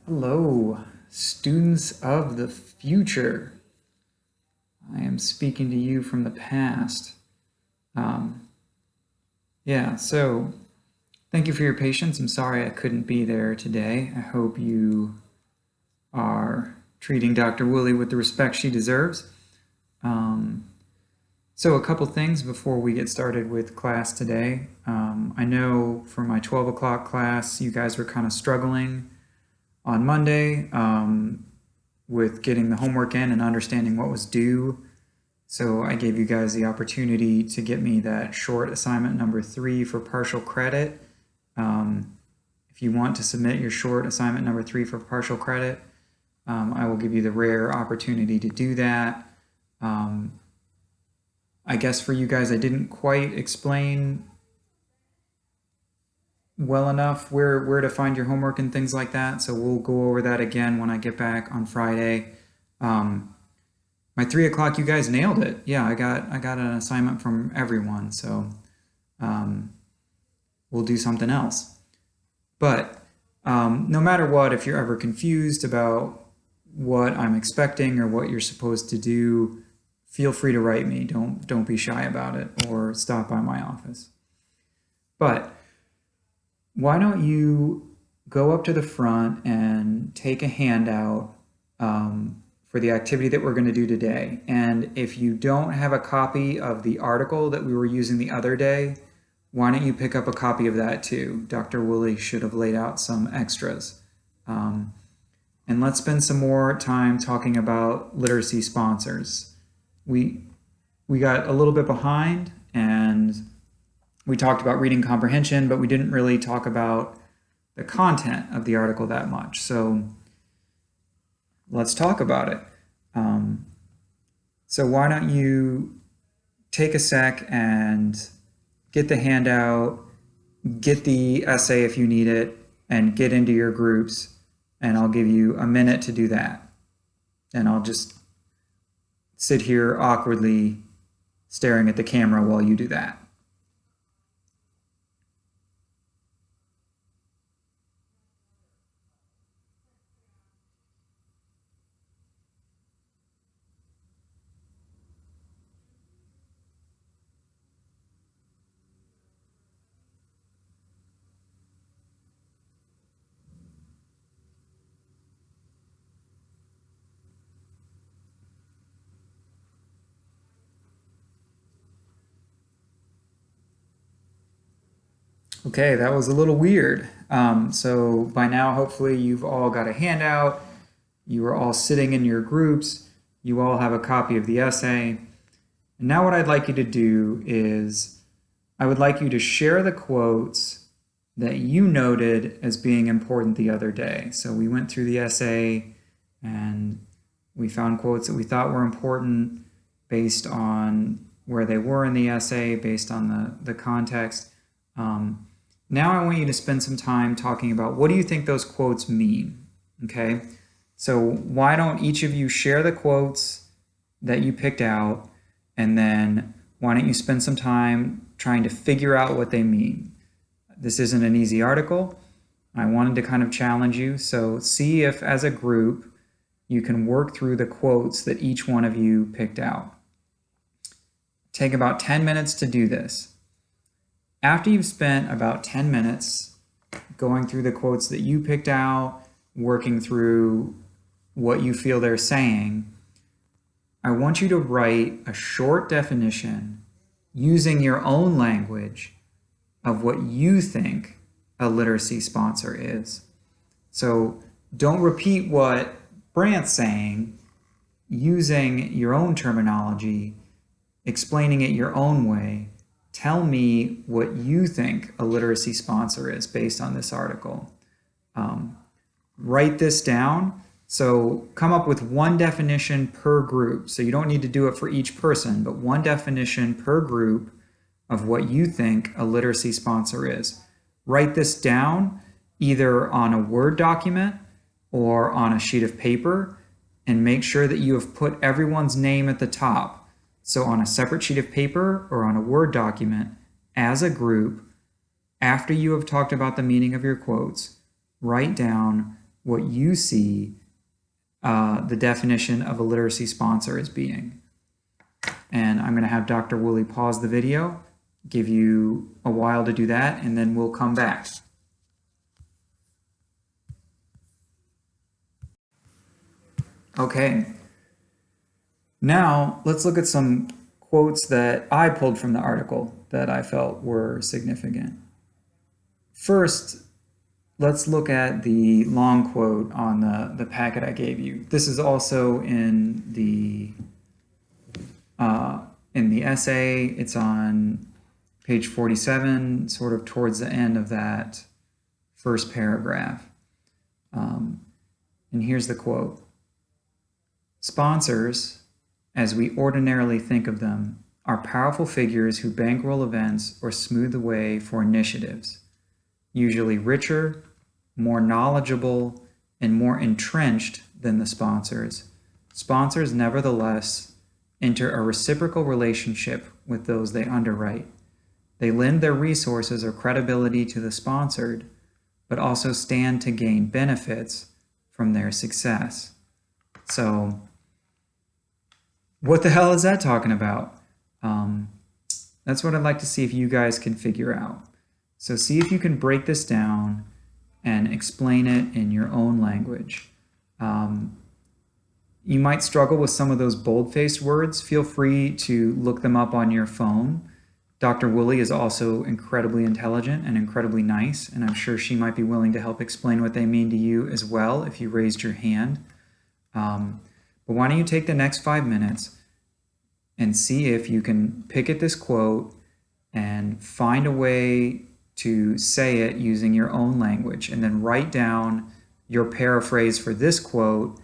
Hello, students of the future. I am speaking to you from the past. Um, so thank you for your patience. I'm sorry I couldn't be there today. I hope you are treating Dr. Woolley with the respect she deserves. So a couple things before we get started with class today. I know for my 12 o'clock class, you guys were kind of struggling on Monday with getting the homework in and understanding what was due. So I gave you guys the opportunity to get me that short assignment number 3 for partial credit. If you want to submit your short assignment number 3 for partial credit, I will give you the rare opportunity to do that. I guess for you guys, I didn't quite explain well enough where to find your homework and things like that. So we'll go over that again when I get back on Friday. My 3 o'clock, you guys nailed it. Yeah, I got an assignment from everyone. So we'll do something else. But no matter what, if you're ever confused about what I'm expecting or what you're supposed to do, feel free to write me. Don't be shy about it, or stop by my office. But why don't you go up to the front and take a handout for the activity that we're going to do today. And if you don't have a copy of the article that we were using the other day, why don't you pick up a copy of that too? Dr. Woolley should have laid out some extras. And let's spend some more time talking about literacy sponsors. We got a little bit behind, and we talked about reading comprehension, but we didn't really talk about the content of the article that much. So let's talk about it. So why don't you take a sec and get the handout, get the essay if you need it, and get into your groups, and I'll give you a minute to do that. And I'll just sit here awkwardly staring at the camera while you do that. Okay, that was a little weird. So by now, hopefully you've all got a handout. You are all sitting in your groups. You all have a copy of the essay. And now what I'd like you to do is I would like you to share the quotes that you noted as being important the other day. So we went through the essay and we found quotes that we thought were important based on where they were in the essay, based on the context. Now I want you to spend some time talking about what do you think those quotes mean, okay? So why don't each of you share the quotes that you picked out, and then why don't you spend some time trying to figure out what they mean? This isn't an easy article. I wanted to kind of challenge you, so see if as a group you can work through the quotes that each one of you picked out. Take about 10 minutes to do this. After you've spent about 10 minutes going through the quotes that you picked out, working through what you feel they're saying, I want you to write a short definition using your own language of what you think a literacy sponsor is. So don't repeat what Brant's saying, using your own terminology, explaining it your own way. Tell me what you think a literacy sponsor is based on this article. Write this down. So come up with one definition per group. So you don't need to do it for each person, but one definition per group of what you think a literacy sponsor is. Write this down either on a Word document or on a sheet of paper, and make sure that you have put everyone's name at the top. So on a separate sheet of paper or on a Word document, as a group, after you have talked about the meaning of your quotes, write down what you see the definition of a literacy sponsor as being. And I'm going to have Dr. Woolley pause the video, give you a while to do that, and then we'll come back. Okay, now let's look at some quotes that I pulled from the article that I felt were significant. First, let's look at the long quote on the packet I gave you. This is also in the essay. It's on page 47, sort of towards the end of that first paragraph. And here's the quote. Sponsors, as we ordinarily think of them, are powerful figures who bankroll events or smooth the way for initiatives, usually richer, more knowledgeable, and more entrenched than the sponsors. Sponsors, nevertheless, enter a reciprocal relationship with those they underwrite. They lend their resources or credibility to the sponsored, but also stand to gain benefits from their success. So, what the hell is that talking about? That's what I'd like to see if you guys can figure out. So see if you can break this down and explain it in your own language. You might struggle with some of those bold-faced words. Feel free to look them up on your phone. Dr. Woolley is also incredibly intelligent and incredibly nice, and I'm sure she might be willing to help explain what they mean to you as well if you raised your hand. But why don't you take the next 5 minutes and see if you can pick at this quote and find a way to say it using your own language, and then write down your paraphrase for this quote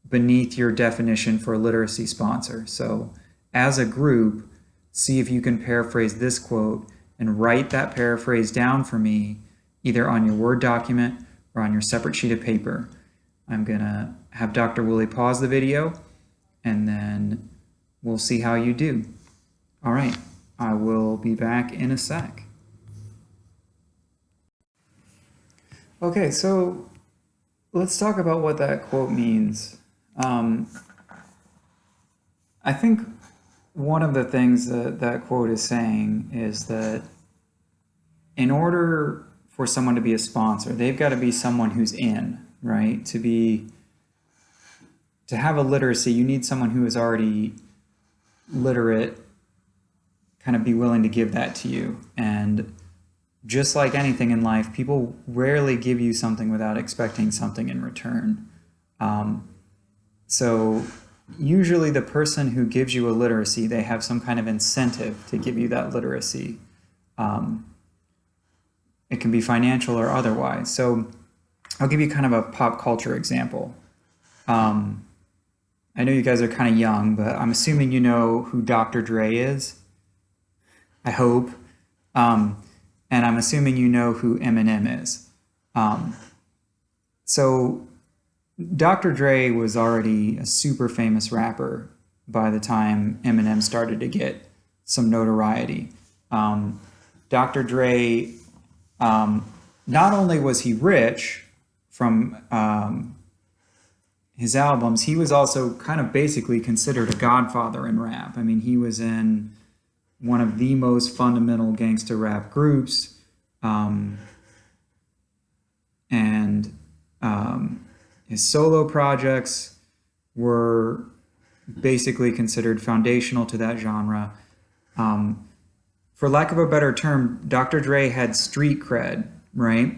beneath your definition for a literacy sponsor. So as a group, see if you can paraphrase this quote and write that paraphrase down for me, either on your Word document or on your separate sheet of paper. I'm gonna have Dr. Woolley pause the video, and then we'll see how you do. All right, I will be back in a sec. Okay, so let's talk about what that quote means. I think one of the things that that quote is saying is that in order for someone to be a sponsor, they've got to be someone who's in, right? To have a literacy, you need someone who is already literate, kind of be willing to give that to you. And just like anything in life, people rarely give you something without expecting something in return. So usually the person who gives you a literacy, they have some kind of incentive to give you that literacy. It can be financial or otherwise. So I'll give you kind of a pop culture example. I know you guys are kind of young, but I'm assuming you know who Dr. Dre is. I hope. And I'm assuming you know who Eminem is. So Dr. Dre was already a super famous rapper by the time Eminem started to get some notoriety. Dr. Dre, not only was he rich from his albums, he was also kind of basically considered a godfather in rap. I mean, he was in one of the most fundamental gangster rap groups, his solo projects were basically considered foundational to that genre. For lack of a better term, Dr. Dre had street cred, right?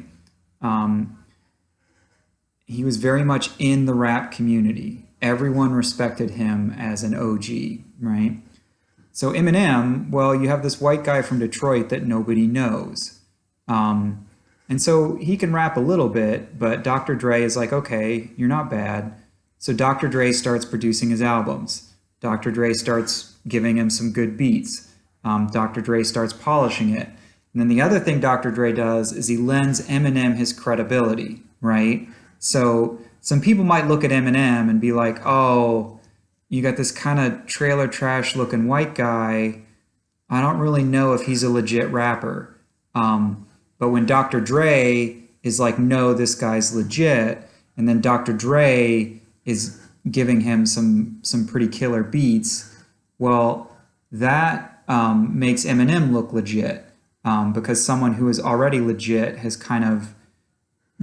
He was very much in the rap community. Everyone respected him as an OG, right? So Eminem, well, you have this white guy from Detroit that nobody knows. And so he can rap a little bit, but Dr. Dre is like, okay, you're not bad. So Dr. Dre starts producing his albums. Dr. Dre starts giving him some good beats. Dr. Dre starts polishing it. And then the other thing Dr. Dre does is he lends Eminem his credibility, right? So some people might look at Eminem and be like, oh, you got this kind of trailer trash looking white guy. I don't really know if he's a legit rapper. But when Dr. Dre is like, no, this guy's legit, and then Dr. Dre is giving him some pretty killer beats, well, that makes Eminem look legit, because someone who is already legit has kind of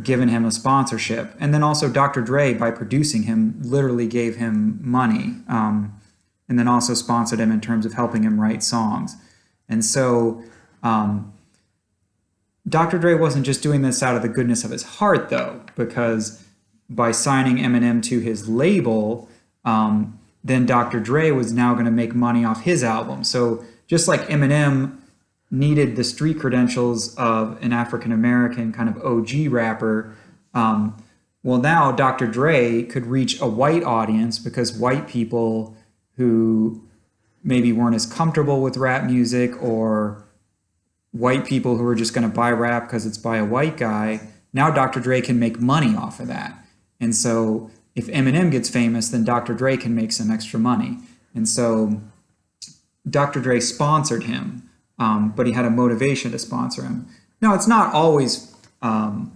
given him a sponsorship. And then also Dr. Dre, by producing him, literally gave him money, and then also sponsored him in terms of helping him write songs. And so Dr. Dre wasn't just doing this out of the goodness of his heart, though, because by signing Eminem to his label, then Dr. Dre was now going to make money off his album. So just like Eminem needed the street credentials of an African-American kind of OG rapper, well, now Dr. Dre could reach a white audience, because white people who maybe weren't as comfortable with rap music, or white people who are just going to buy rap because it's by a white guy, now Dr. Dre can make money off of that. And so if Eminem gets famous, then Dr. Dre can make some extra money. And so Dr. Dre sponsored him, but he had a motivation to sponsor him. Now, it's not always, I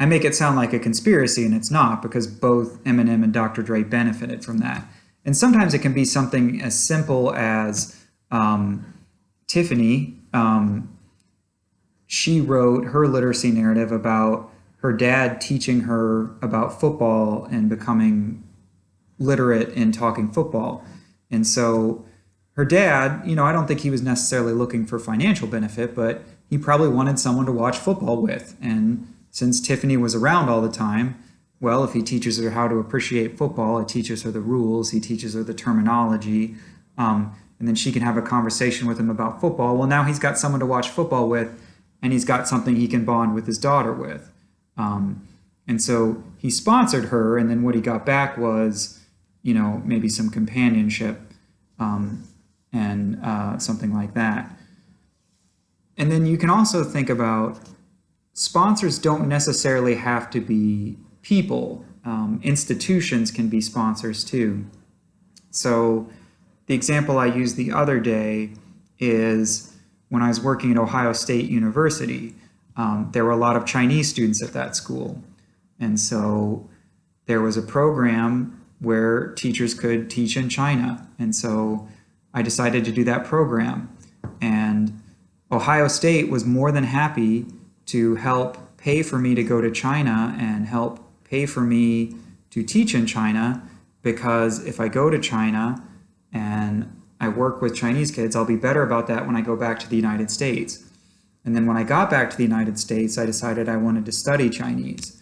make it sound like a conspiracy, and it's not, because both Eminem and Dr. Dre benefited from that. And sometimes it can be something as simple as Tiffany, she wrote her literacy narrative about her dad teaching her about football and becoming literate in talking football. And so her dad, I don't think he was necessarily looking for financial benefit, but he probably wanted someone to watch football with. And since Tiffany was around all the time, well, if he teaches her how to appreciate football, he teaches her the rules, he teaches her the terminology, and then she can have a conversation with him about football. Well, now he's got someone to watch football with, and he's got something he can bond with his daughter with. And so he sponsored her, and then what he got back was, maybe some companionship, and something like that. And then you can also think about sponsors don't necessarily have to be people. Institutions can be sponsors too. So the example I used the other day is when I was working at Ohio State University. There were a lot of Chinese students at that school. And so there was a program where teachers could teach in China. And so I decided to do that program. And Ohio State was more than happy to help pay for me to go to China and help pay for me to teach in China, because if I go to China and I work with Chinese kids, I'll be better about that when I go back to the United States. And then when I got back to the United States, I decided I wanted to study Chinese.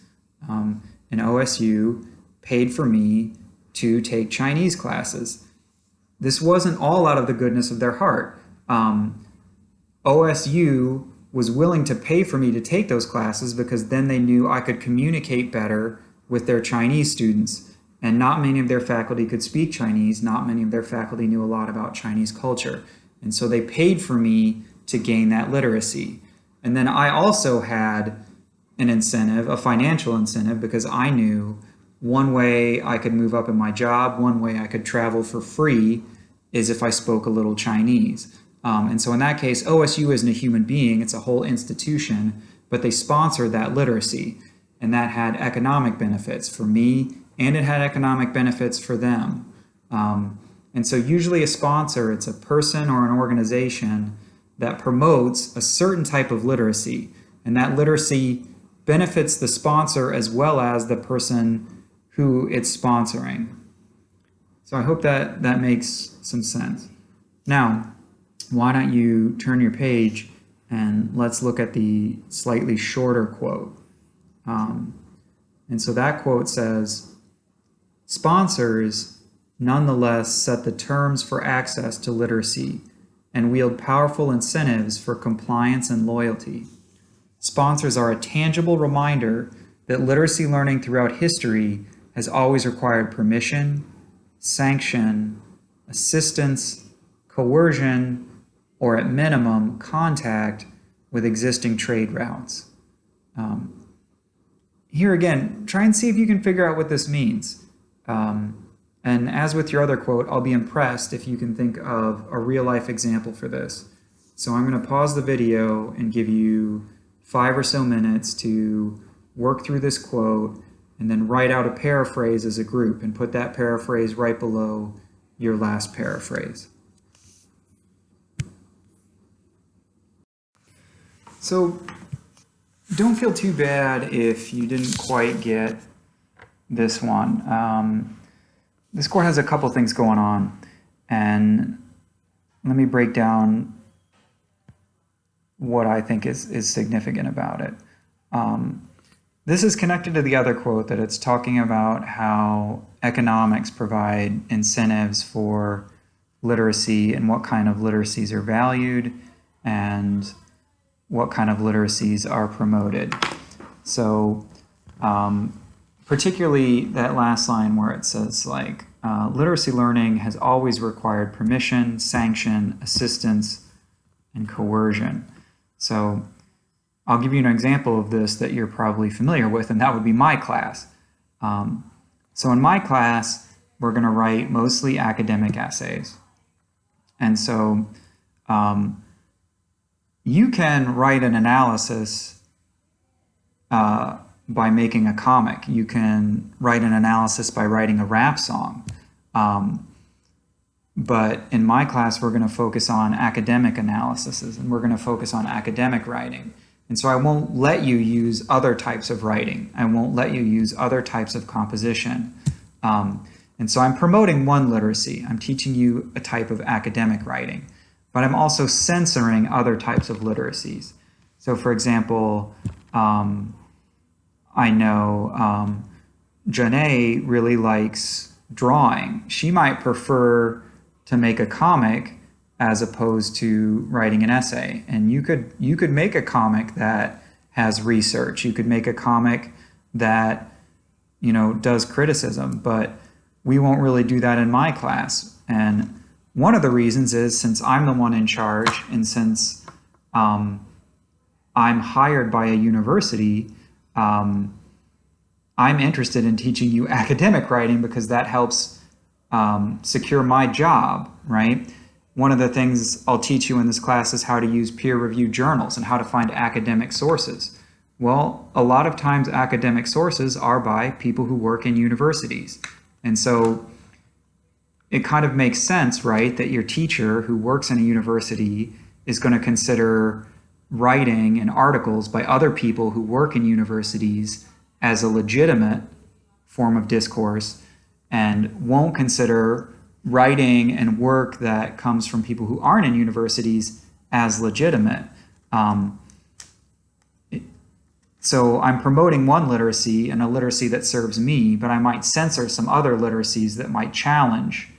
And OSU paid for me to take Chinese classes. This wasn't all out of the goodness of their heart. OSU was willing to pay for me to take those classes because then they knew I could communicate better with their Chinese students. And not many of their faculty could speak Chinese. Not many of their faculty knew a lot about Chinese culture. And so they paid for me to gain that literacy. And then I also had an incentive, a financial incentive, because I knew one way I could move up in my job, one way I could travel for free, is if I spoke a little Chinese. And so in that case, OSU isn't a human being, it's a whole institution, but they sponsored that literacy. And that had economic benefits for me, and it had economic benefits for them. And so usually a sponsor, it's a person or an organization that promotes a certain type of literacy. And that literacy benefits the sponsor as well as the person who it's sponsoring. So I hope that makes some sense. Now, why don't you turn your page and let's look at the slightly shorter quote. And so that quote says, "Sponsors nonetheless set the terms for access to literacy and wield powerful incentives for compliance and loyalty. Sponsors are a tangible reminder that literacy learning throughout history has always required permission, sanction, assistance, coercion, or at minimum, contact with existing trade routes." Here again, try and see if you can figure out what this means. And as with your other quote, I'll be impressed if you can think of a real-life example for this. So I'm going to pause the video and give you 5 or so minutes to work through this quote, and then write out a paraphrase as a group and put that paraphrase right below your last paraphrase. So don't feel too bad if you didn't quite get this one. This score has a couple things going on, and let me break down what I think is significant about it. This is connected to the other quote that it's talking about how economics provide incentives for literacy and what kind of literacies are valued and what kind of literacies are promoted. So particularly that last line where it says like, literacy learning has always required permission, sanction, assistance, and coercion. So I'll give you an example of this that you're probably familiar with, and that would be my class. So in my class, we're going to write mostly academic essays. And so you can write an analysis by making a comic. You can write an analysis by writing a rap song. But in my class, we're going to focus on academic analyses, and we're going to focus on academic writing. And so I won't let you use other types of writing. I won't let you use other types of composition. And so I'm promoting one literacy. I'm teaching you a type of academic writing, but I'm also censoring other types of literacies. So for example, I know Janae really likes drawing. She might prefer to make a comic as opposed to writing an essay. And you could make a comic that has research. You could make a comic that, you know, does criticism, but we won't really do that in my class. And one of the reasons is since I'm the one in charge and since I'm hired by a university, I'm interested in teaching you academic writing because that helps secure my job, right? One of the things I'll teach you in this class is how to use peer-reviewed journals and how to find academic sources. Well, a lot of times academic sources are by people who work in universities. And so it kind of makes sense, right, that your teacher who works in a university is going to consider writing and articles by other people who work in universities as a legitimate form of discourse and won't consider writing and work that comes from people who aren't in universities as legitimate. So I'm promoting one literacy and a literacy that serves me, but I might censor some other literacies that might challenge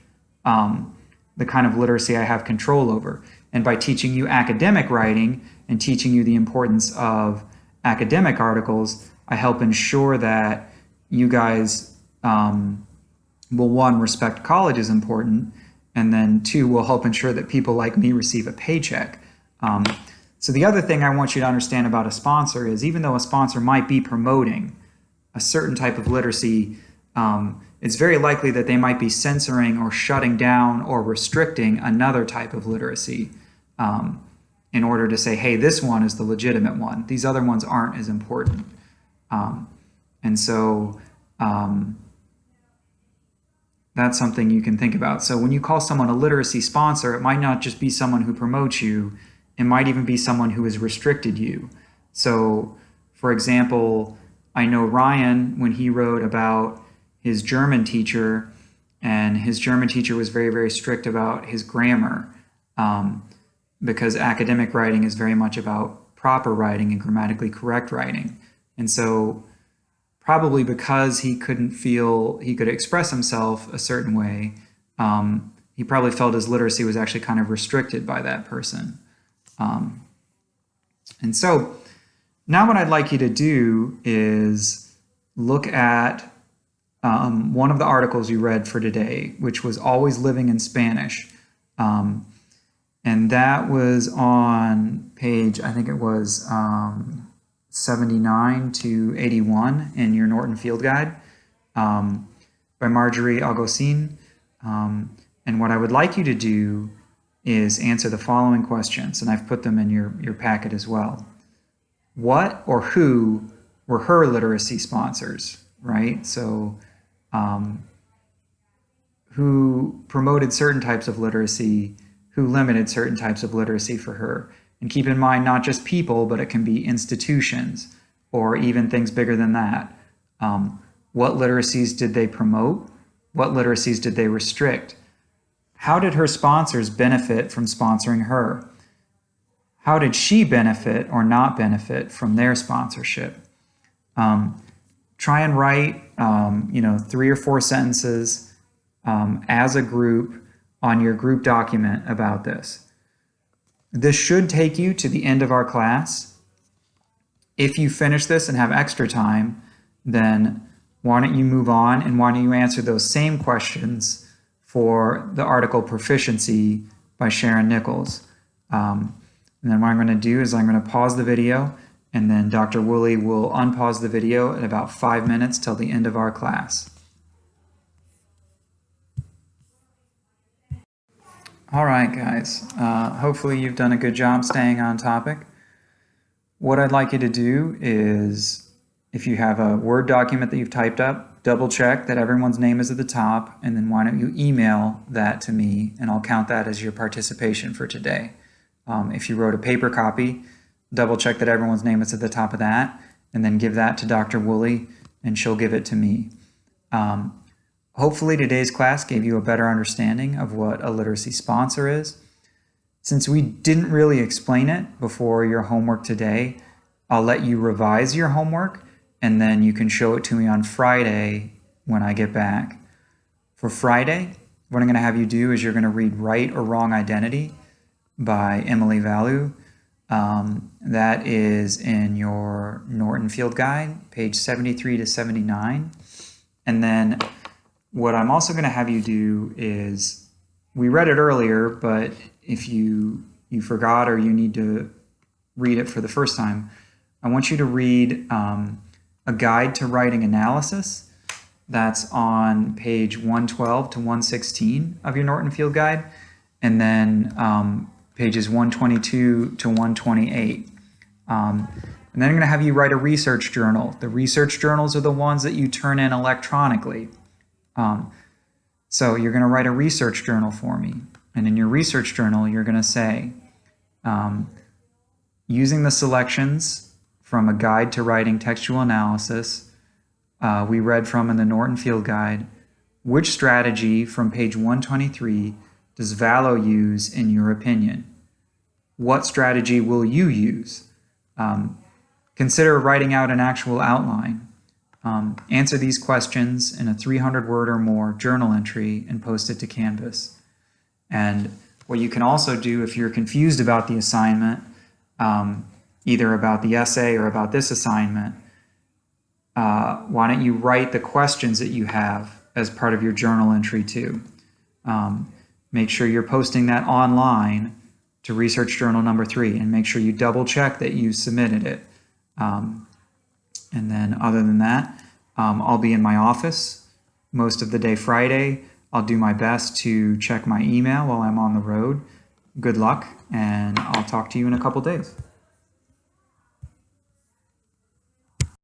the kind of literacy I have control over. And by teaching you academic writing and teaching you the importance of academic articles, I help ensure that you guys will, one, respect college is important, and then two, will help ensure that people like me receive a paycheck. So the other thing I want you to understand about a sponsor is even though a sponsor might be promoting a certain type of literacy, it's very likely that they might be censoring or shutting down or restricting another type of literacy in order to say, hey, this one is the legitimate one. These other ones aren't as important. And so that's something you can think about. So when you call someone a literacy sponsor, it might not just be someone who promotes you. It might even be someone who has restricted you. So, for example, I know Ryan, when he wrote about his German teacher, and his German teacher was very, very strict about his grammar because academic writing is very much about proper writing and grammatically correct writing. And so probably because he couldn't feel he could express himself a certain way, he probably felt his literacy was actually kind of restricted by that person. And so now what I'd like you to do is look at one of the articles you read for today, which was Always Living in Spanish. And that was on page, I think it was 79 to 81 in your Norton Field Guide by Marjorie Augustin. And what I would like you to do is answer the following questions, and I've put them in your packet as well. What or who were her literacy sponsors, right? So who promoted certain types of literacy, who limited certain types of literacy for her. And keep in mind, not just people, but it can be institutions or even things bigger than that. What literacies did they promote? What literacies did they restrict? How did her sponsors benefit from sponsoring her? How did she benefit or not benefit from their sponsorship? Try and write, 3 or 4 sentences as a group on your group document about this. This should take you to the end of our class. If you finish this and have extra time, then why don't you move on and why don't you answer those same questions for the article Proficiency by Sharon Nichols. And then what I'm going to do is I'm going to pause the video, and then Dr. Woolley will unpause the video at about 5 minutes till the end of our class. All right, guys. Hopefully you've done a good job staying on topic. What I'd like you to do is, if you have a Word document that you've typed up, double check that everyone's name is at the top, and then why don't you email that to me, and I'll count that as your participation for today. If you wrote a paper copy, double check that everyone's name is at the top of that, and then give that to Dr. Woolley, and she'll give it to me. Hopefully today's class gave you a better understanding of what a literacy sponsor is. Since we didn't really explain it before your homework today, I'll let you revise your homework, and then you can show it to me on Friday when I get back. For Friday, what I'm going to have you do is you're going to read Right or Wrong Identity by Emily Valou. That is in your Norton Field Guide, page 73 to 79. And then what I'm also going to have you do is, we read it earlier, but if you forgot or you need to read it for the first time, I want you to read A Guide to Writing Analysis. That's on page 112 to 116 of your Norton Field Guide, and then pages 122 to 128. And then I'm going to have you write a research journal. The research journals are the ones that you turn in electronically. So you're going to write a research journal for me. And in your research journal, you're going to say, using the selections from A Guide to Writing Textual Analysis we read from in the Norton Field Guide, which strategy from page 123 does Valou use in your opinion? What strategy will you use? Consider writing out an actual outline. Answer these questions in a 300-word or more journal entry and post it to Canvas. And what you can also do if you're confused about the assignment, either about the essay or about this assignment, why don't you write the questions that you have as part of your journal entry too. Make sure you're posting that online to Research Journal number 3, and make sure you double check that you submitted it. And then other than that, I'll be in my office most of the day Friday. I'll do my best to check my email while I'm on the road. Good luck, and I'll talk to you in a couple days.